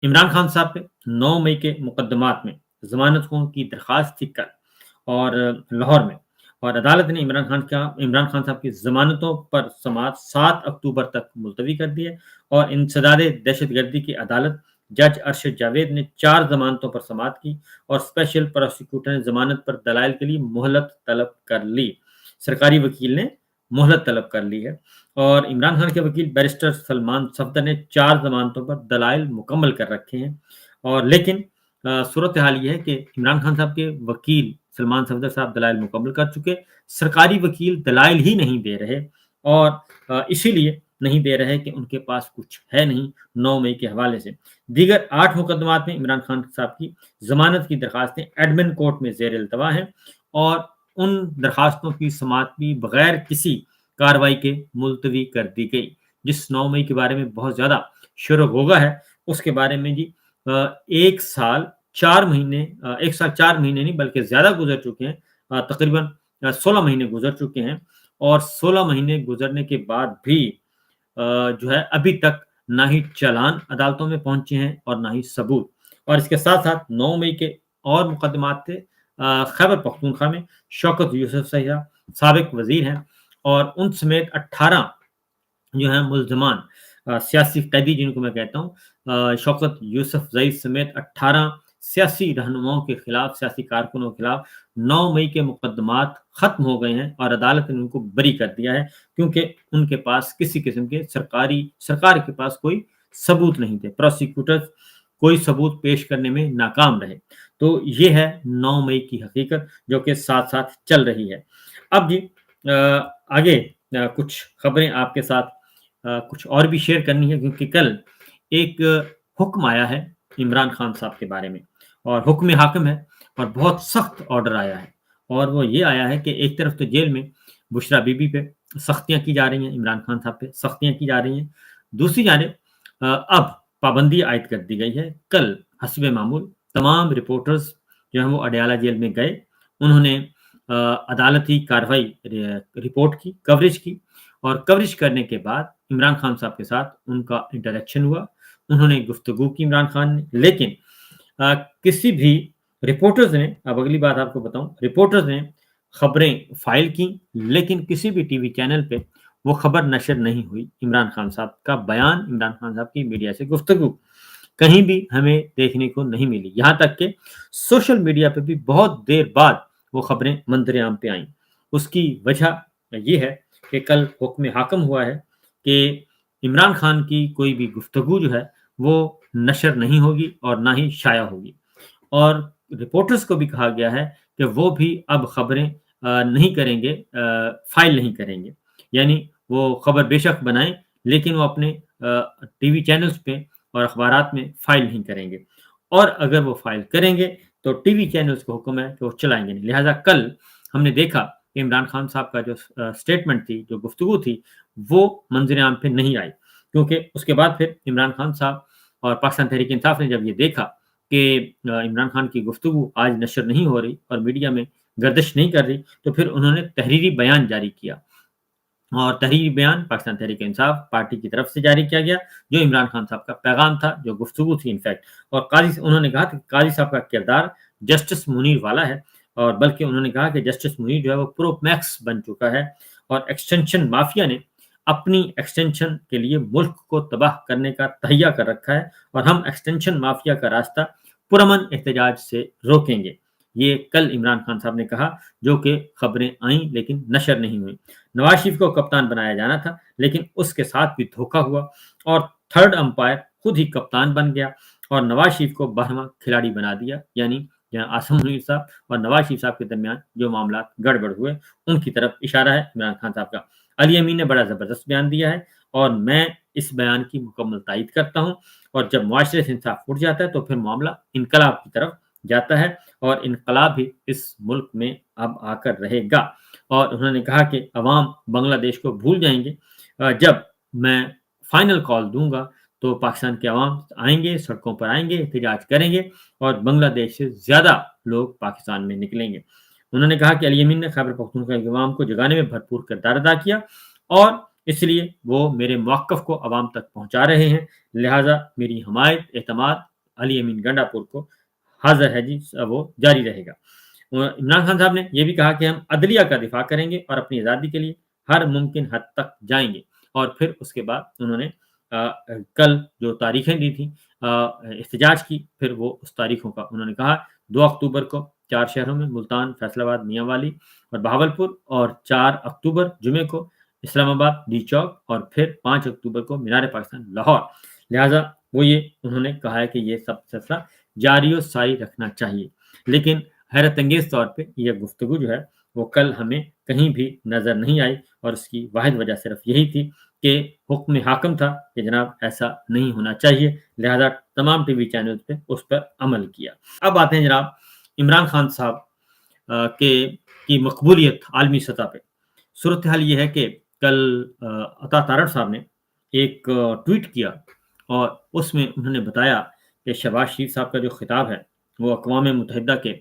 इमरान खान साहब पे 9 मई के मुकदमात में ज़मानतों की दरख्वास्त थी कल और लाहौर में, और अदालत ने इमरान खान साहब की ज़मानतों पर समाअत 7 अक्टूबर तक मुलतवी कर दी है। और इंसदाद दहशतगर्दी की अदालत जज अरशद जावेद ने 4 ज़मानतों पर समाअत की और स्पेशल प्रोसिक्यूटर ने ज़मानत पर दलाइल के लिए मोहलत तलब कर ली। सरकारी वकील ने मोहलत तलब कर ली है। और इमरान खान के वकील बैरिस्टर सलमान सफदर ने 4 ज़मानतों पर दलाइल मुकम्मल कर रखे हैं। और लेकिन सूरत हाल ये है कि इमरान खान साहब के वकील सलमान सफदर साहब दलाइल मुकम्मल कर चुके, सरकारी वकील दलाइल ही नहीं दे रहे, और इसीलिए नहीं दे रहे कि उनके पास कुछ है नहीं 9 मई के हवाले से। दीगर 8 मुकदमात में इमरान खान साहब की ज़मानत की दरखास्तें एडमिन कोर्ट में ज़ेर इल्तवा हैं, और उन दरखास्तों की समाअत भी बगैर किसी कार्रवाई के मुलतवी कर दी गई। जिस 9 मई के बारे में बहुत ज़्यादा शोर गोगा है, उसके बारे में जी 1 साल 4 महीने 1 साल 4 महीने नहीं बल्कि ज़्यादा गुज़र चुके हैं। तकरीबन 16 महीने गुज़र चुके हैं, और 16 महीने गुज़रने के बाद भी जो है अभी तक ना ही चालान अदालतों में पहुँचे हैं और ना ही सबूत। और इसके साथ-साथ 9 मई के और मुकदमात थे खैबर पख्तूनख्वा में। शौकत यूसुफ साबिक वज़ीर हैं, और उन समेत 18 जो हैं मुल्ज़मान सियासी कैदी जिनको मैं कहता हूँ, शौकत यूसुफ़ज़ई समेत 18 सियासी रहनुमाओं के खिलाफ, सियासी कारकुनों के खिलाफ 9 मई के मुकदमात खत्म हो गए हैं, और अदालत ने उनको बरी कर दिया है, क्योंकि उनके पास किसी किस्म के सरकार के पास कोई सबूत नहीं थे। प्रोसिक्यूटर्स कोई सबूत पेश करने में नाकाम रहे। तो ये है 9 मई की हकीकत, जो कि साथ-साथ चल रही है। अब जी आगे कुछ खबरें आपके साथ कुछ और भी शेयर करनी है, क्योंकि कल एक हुक्म आया है इमरान खान साहब के बारे में, और हुक्म हाकिम है, और बहुत सख्त ऑर्डर आया है। और वो ये आया है कि एक तरफ तो जेल में बुशरा बीबी पे सख्तियां की जा रही हैं, इमरान खान साहब पे सख्तियां की जा रही हैं, दूसरी जानिब अब पाबंदी आयद कर दी गई है। कल हस्बे मामूल तमाम रिपोर्टर्स जो हैं वो अडयाला जेल में गए, उन्होंने अदालती कार्रवाई रिपोर्ट की, कवरेज की, और कवरेज करने के बाद इमरान खान साहब के साथ उनका इंटरेक्शन हुआ, उन्होंने गुफ्तगू की इमरान खान ने। लेकिन किसी भी रिपोर्टर्स ने, अब अगली बात आपको बताऊं, रिपोर्टर्स ने खबरें फाइल की, लेकिन किसी भी टीवी चैनल पे वो खबर नशर नहीं हुई। इमरान खान साहब का बयान, इमरान खान साहब की मीडिया से गुफ्तगू कहीं भी हमें देखने को नहीं मिली। यहाँ तक कि सोशल मीडिया पे भी बहुत देर बाद वो खबरें मंजर आम पे आईं। उसकी वजह ये है कि कल हुक्म हाकम हुआ है कि इमरान खान की कोई भी गुफ्तगू जो है वो नशर नहीं होगी और ना ही शाया होगी। और रिपोर्टर्स को भी कहा गया है कि वो भी अब खबरें नहीं करेंगे, फाइल नहीं करेंगे। यानी वो खबर बेशक बनाएं, लेकिन वो अपने टीवी चैनल्स पे और अखबारात में फाइल नहीं करेंगे। और अगर वो फाइल करेंगे तो टीवी चैनल्स को हुक्म है कि वो चलाएंगे नहीं। लिहाजा कल हमने देखा कि इमरान खान साहब का जो स्टेटमेंट थी, जो गुफ्तगू थी, वो मंजर आम पे नहीं आई, क्योंकि उसके बाद फिर इमरान खान साहब और पाकिस्तान तहरीक इंसाफ ने जब ये देखा कि इमरान खान की गुफ्तगू आज नशर नहीं हो रही और मीडिया में गर्दिश नहीं कर रही, तो फिर उन्होंने तहरीरी बयान जारी किया। और तहरीरी बयान पाकिस्तान तहरीक इंसाफ पार्टी की तरफ से जारी किया गया, जो इमरान खान साहब का पैगाम था, जो गुफ्तगू थी इनफैक्ट। और उन्होंने कहा कि काजी साहब का किरदार जस्टिस मुनीर वाला है, और बल्कि उन्होंने कहा कि जस्टिस मुनीर जो है वो प्रो मैक्स बन चुका है, और एक्सटेंशन माफिया ने अपनी एक्सटेंशन के लिए मुल्क को तबाह करने का तहिया कर रखा है, और हम एक्सटेंशन माफिया का रास्ता पुरअमन एहतजाज से रोकेंगे। ये कल इमरान खान साहब ने कहा, जो कि खबरें आईं लेकिन नशर नहीं हुई। नवाज शरीफ को कप्तान बनाया जाना था, लेकिन उसके साथ भी धोखा हुआ, और थर्ड अंपायर खुद ही कप्तान बन गया और नवाज शरीफ को 12वां खिलाड़ी बना दिया। यानी जहां आसम मुनीर साहब और नवाज शरीफ साहब के दरमियान जो मामला गड़बड़ हुए, उनकी तरफ इशारा है इमरान खान साहब का। अली अमीन ने बड़ा जबरदस्त बयान दिया है, और मैं इस बयान की मुकम्मल तायद करता हूँ। और जब मुआशरे से इंसाफ उठ जाता है तो फिर मामला इनकलाब की तरफ जाता है, और इनकलाब भी इस मुल्क में अब आकर रहेगा। और उन्होंने कहा कि अवाम बांग्लादेश को भूल जाएंगे। जब मैं फाइनल कॉल दूंगा तो पाकिस्तान के अवाम आएंगे, सड़कों पर आएंगे, एहतजाज करेंगे, और बांग्लादेश से ज्यादा लोग पाकिस्तान में निकलेंगे। उन्होंने कहा कि अली अमीन ने खैबर पख्तूनख्वा के अवाम को जगाने में भरपूर किरदार अदा किया, और इसलिए वो मेरे मौक़िफ़ को अवाम तक पहुंचा रहे हैं। लिहाजा मेरी हमायत, एतमाद अली अमीन गंडापुर को हाज़िर है जी, वो जारी रहेगा। इमरान खान साहब ने ये भी कहा कि हम अदलिया का दिफ़ा करेंगे और अपनी आज़ादी के लिए हर मुमकिन हद तक जाएँगे। और फिर उसके बाद उन्होंने कल जो तारीखें दी थी एहतजाज की, फिर वो उस तारीखों का उन्होंने कहा 2 अक्टूबर को 4 शहरों में मुल्तान, फैसलाबाद, मियांवाली और बहावलपुर, और 4 अक्टूबर जुमे को इस्लामाबाद, डी चौक, और फिर 5 अक्टूबर को मीनार पाकिस्तान, लाहौर। लिहाज़ा वो ये उन्होंने कहा है कि ये सब सिलसिला जारी और सारी रखना चाहिए। लेकिन हैरत अंगेज़ तौर पे ये गुफ्तगू जो है वो कल हमें कहीं भी नज़र नहीं आई, और उसकी वाहिद वजह सिर्फ यही थी कि हुक्म हाकिम था कि जनाब ऐसा नहीं होना चाहिए, लिहाजा तमाम टीवी चैनल्स पे उस पर अमल किया। अब आते हैं जनाब इमरान खान साहब के की मकबूलियत आलमी सतह पे। सूरत हाल ये है कि कल अता तारड़ साहब ने एक ट्वीट किया, और उसमें उन्होंने बताया कि शहबाज शरीफ साहब का जो खिताब है वो अक़वाम मुत्तहिदा के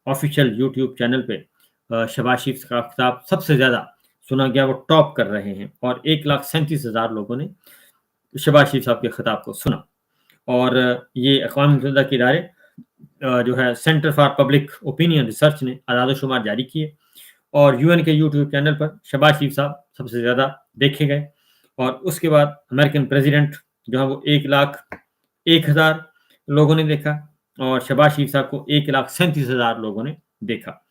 ऑफिशियल यूट्यूब चैनल पे शहबाज शरीफ का खिताब सबसे ज़्यादा सुना गया, वो टॉप कर रहे हैं, और 1,37,000 लोगों ने शहबाज शरीफ साहब के खिताब को सुना। और ये अक़वाम मुत्तहिदा के इदारे जो है centre for public opinion research ने आदाद-ओ-शुमार जारी किए, और यूएन के यूट्यूब चैनल पर शहबाज शरीफ साहब सबसे ज़्यादा देखे गए, और उसके बाद अमेरिकन प्रेसिडेंट जो है वो 1,01,000 लोगों ने देखा, और शहबाज शरीफ साहब को 1,37,000 लोगों ने देखा।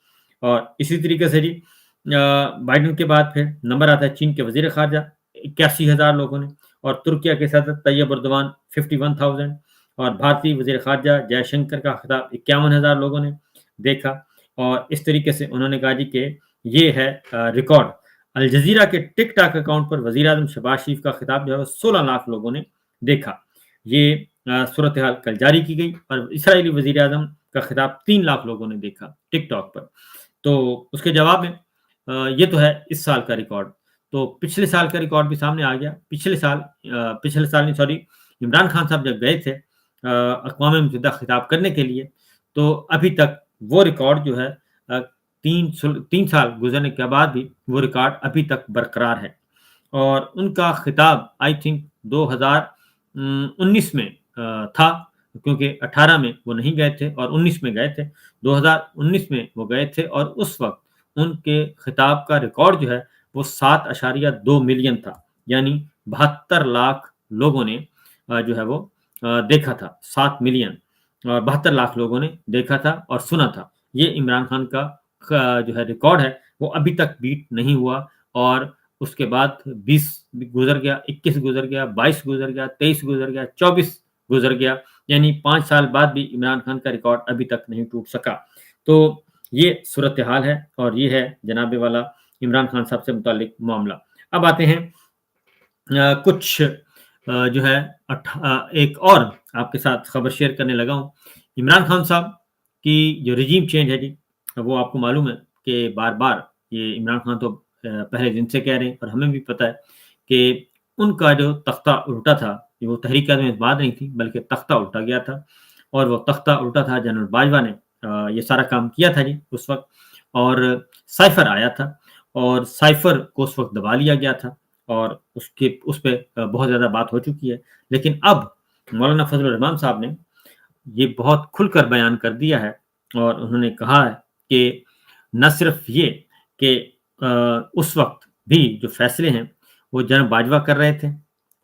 और इसी तरीके से जी बाइडेन के बाद फिर नंबर आता है चीन के वज़ीर ख़ारजा 81,000 लोगों ने, और तुर्किया के सदर तैयब एर्दोगान 51,000, और भारतीय वज़ीर ख़ारजा जयशंकर का खिताब 51,000 लोगों ने देखा। और इस तरीके से उन्होंने कहा जी कि ये है रिकॉर्ड। अल जज़ीरा के टिकटॉक अकाउंट पर वज़ीर-ए-आज़म शहबाज शरीफ का खिताब जो है 16 लाख लोगों ने देखा। ये सूरत हाल कल जारी की गई, और इसराइली वज़ीर-ए-आज़म का खिताब 3 लाख लोगों ने देखा टिकटॉक पर। तो उसके जवाब में ये तो है इस साल का रिकॉर्ड। तो पिछले साल का रिकॉर्ड भी सामने आ गया। पिछले साल नहीं, सॉरी, इमरान खान साहब जब गए थे अक़वाम मुत्तहिदा खिताब करने के लिए, तो अभी तक वो रिकॉर्ड जो है 3 साल गुज़रने के बाद भी वो रिकॉर्ड अभी तक बरकरार है। और उनका खिताब आई थिंक 2019 में था, क्योंकि 18 में वो नहीं गए थे और 19 में गए थे। 2019 में वो गए थे, और उस वक़्त उनके खिताब का रिकॉर्ड जो है वो 7.2 मिलियन था, यानी 72 लाख लोगों ने जो है वो देखा था। 7 मिलियन और 72 लाख लोगों ने देखा था और सुना था। ये इमरान खान का जो है रिकॉर्ड है वो अभी तक बीट नहीं हुआ, और उसके बाद 20 गुज़र गया, 21 गुज़र गया, 22 गुज़र गया, 23 गुज़र गया, 24 गुज़र गया, यानी 5 साल बाद भी इमरान खान का रिकॉर्ड अभी तक नहीं टूट सका। तो ये सूरत हाल है, और ये है जनाब वाला इमरान खान साहब से मुताल्लिक मामला। अब आते हैं कुछ जो है एक और आपके साथ खबर शेयर करने लगा हूँ। इमरान खान साहब की जो रिजीम चेंज है जी, वो आपको मालूम है कि बार-बार ये इमरान खान तो पहले दिन से कह रहे हैं, और हमें भी पता है कि उनका जो तख्ता उल्टा था, वो तहरीक-ए-आज़म बाद नहीं थी, बल्कि तख्ता उल्टा गया था, और वो तख्ता उल्टा था जनरल बाजवा ने ये सारा काम किया था जी उस वक़्त, और साइफ़र आया था, और साइफ़र को उस वक़्त दबा लिया गया था, और उस पे बहुत ज़्यादा बात हो चुकी है। लेकिन अब मौलाना फज़ल रहमान साहब ने ये बहुत खुलकर बयान कर दिया है, और उन्होंने कहा है कि न सिर्फ ये कि उस वक़्त भी जो फ़ैसले हैं वो जनरल बाजवा कर रहे थे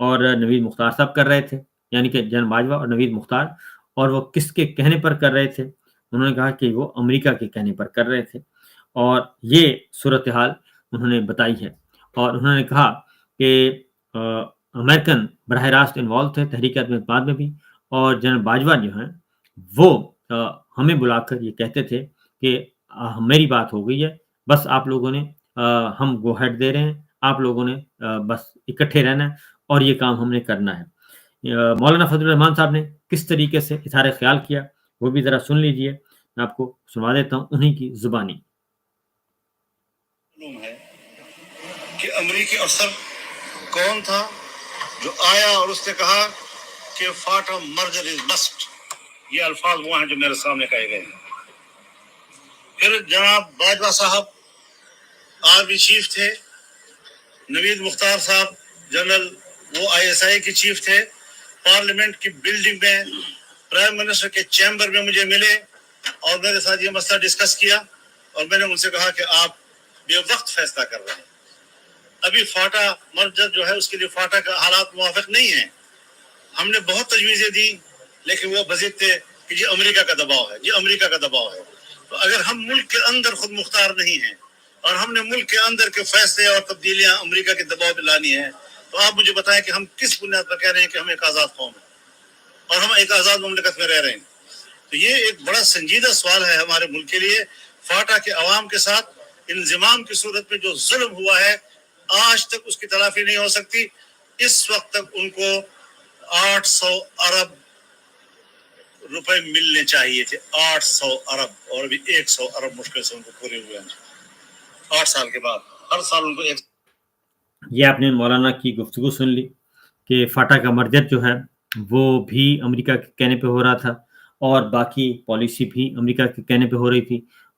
और नवीद मुख्तार साहब कर रहे थे, यानी कि जनरल बाजवा और नवीद मुख्तार, और वो किसके कहने पर कर रहे थे? उन्होंने कहा कि वो अमेरिका के कहने पर कर रहे थे, और ये सूरत-ए-हाल उन्होंने बताई है। और उन्होंने कहा कि अ, अमेरिकन बराह रास्त इन्वॉल्व थे तहरीक-ए-बाद में भी, और जनरल बाजवा जो हैं वो हमें बुलाकर ये कहते थे कि मेरी बात हो गई है, बस आप लोगों ने हम गो अहेड दे रहे हैं, आप लोगों ने बस इकट्ठे रहना है और ये काम हमने करना है। मौलाना फजल रहमान साहब ने किस तरीके से इज़हार ख़्याल किया, वो भी ज़रा सुन लीजिए। मैं आपको सुना देता हूँ उन्हीं की ज़ुबानी। मालूम है कि अमेरिकी अफसर कौन था जो आया और उसने कहा कि फाटा मर्जर इज मस्ट, ये अल्फाज वो हैं जो मेरे सामने कहे गए हैं। फिर जनाब बाजवा साहब आर्मी चीफ थे, नवीद मुख्तार साहब जनरल वो आईएसआई के चीफ थे, पार्लियामेंट की बिल्डिंग में प्राइम मिनिस्टर के चैम्बर में मुझे मिले और मेरे साथ ये मसला डिस्कस किया और मैंने उनसे कहा कि आप बेवक्त फैसला कर रहे हैं, अभी फाटा मर्जर जो है उसके लिए फाटा का हालात मुवाफिक नहीं है। हमने बहुत तजवीज़ें दी लेकिन वो बज़िद थे कि जी अमेरिका का दबाव है, जी अमेरिका का दबाव है। तो अगर हम मुल्क के अंदर खुद मुख्तार नहीं हैं और हमने मुल्क के अंदर के फैसले और तब्दीलियां अमेरिका के दबाव में लानी है, तो आप मुझे बताएं कि हम किस बुनियाद पर कह रहे हैं कि हम एक आज़ाद कौम है और हम एक आज़ाद मुमलिकत में रह रहे हैं। तो ये एक बड़ा संजीदा सवाल है हमारे मुल्क के लिए। फाटा के अवाम के साथ इंज़िमाम की सूरत में जो जुल्म हुआ है आज तक उसकी तलाफी नहीं हो सकती। इस वक्त तक उनको 800 अरब रुपए मिलने चाहिए थे, 800 अरब, और अभी 100 अरब मुश्किल से उनको पूरे हुए हैं 8 साल के बाद। हर साल उनको एक ये आपने मौलाना की गुफ्तगू सुन ली कि फाटा का मर्जर जो है वो भी अमेरिका के कहने पे हो रहा था और बाकी पॉलिसी भी अमेरिका के कहने पे हो रही थी